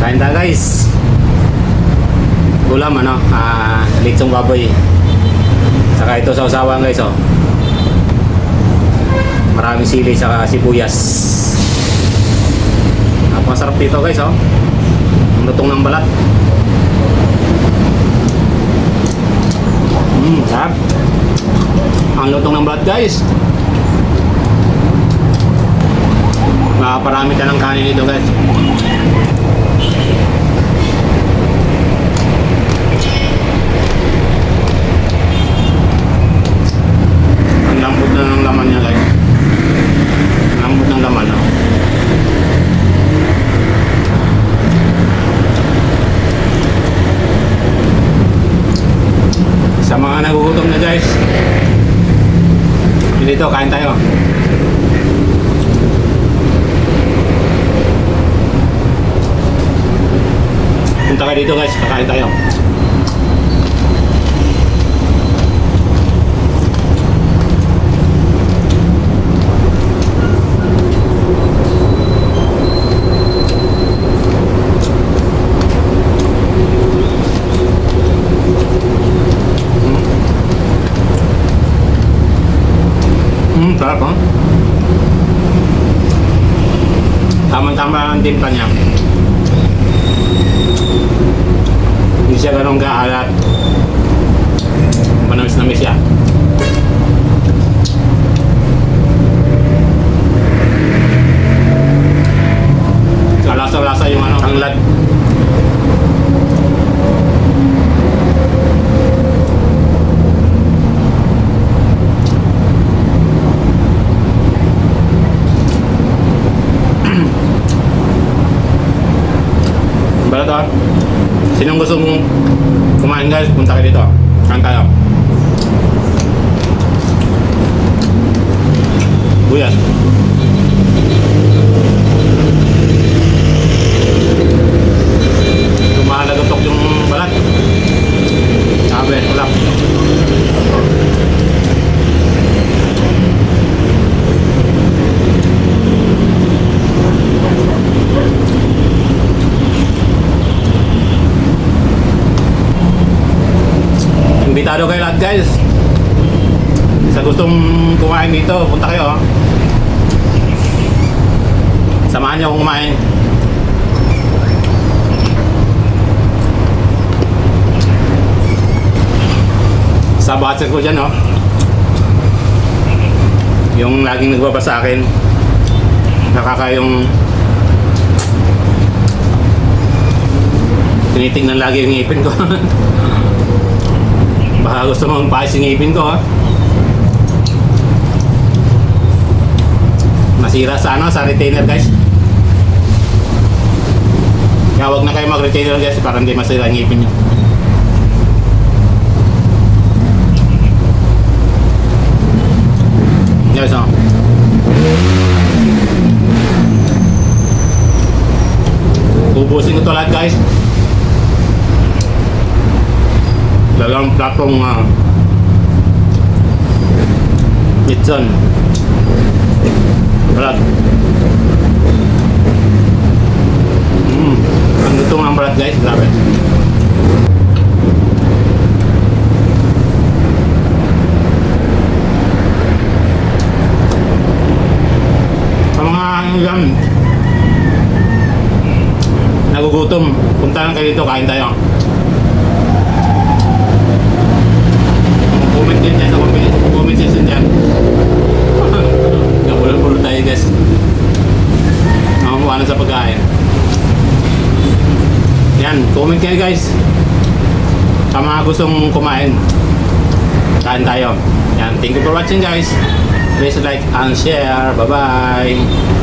Kain tayo guys. Ulam ano, lechong baboy. Saka ito sa usawan guys oh. Maraming sili saka sibuyas. Masarap dito guys oh. Ang lutong ng balat. Sarap. Ang lutong ng balat guys. Makaparami ka ng kanin dito guys. Ang lambot na ng laman niya guys. Lambot ng laman oh. Sa mga nagugutom na guys, dito kain tayo. Punta kayo dito guys, kakain tayo. Sarap oh. Tama-tama ang timpla niya. Hindi siya ganun kaalat. Manamis-namis siya. Lasa-lasa yung ano, tanglad. Balat ah. Sinong gusto mong kumain guys, punta kayo dito. Kain tayo. Buyas. Lumalagotok yung balat. Sabi, ulap. Imbitado kayo lahat guys. Sa gustong kumain dito, punta kayo. Samahan niyo akong kumain. Sa butcher ko dyan oh. Yung laging nagbabasa sa akin. Nakakayong tinitingnan lagi yung ngipin ko. Baka gusto mong paayos yung ngipin ko ha. Masira sa ano, sa retainer guys. Kaya huwag na kayo mag-retainer guys para hindi masira yung ngipin nyo. Guys oh. Ubusin ko to lahat guys. Dalang platong lechon balat. Ang lutong ng balat guys, grabe. Sa mga yan nagugutom, punta lang kayo dito, kain tayo. Comment din dyan, comment section dyan. Kapulan-pulan tayo guys. Nakamuha na sa pagkain. Yan, comment kayo guys. Sa mga gustong kumain, kain tayo. Yan, thank you for watching guys. Please like and share. Bye bye.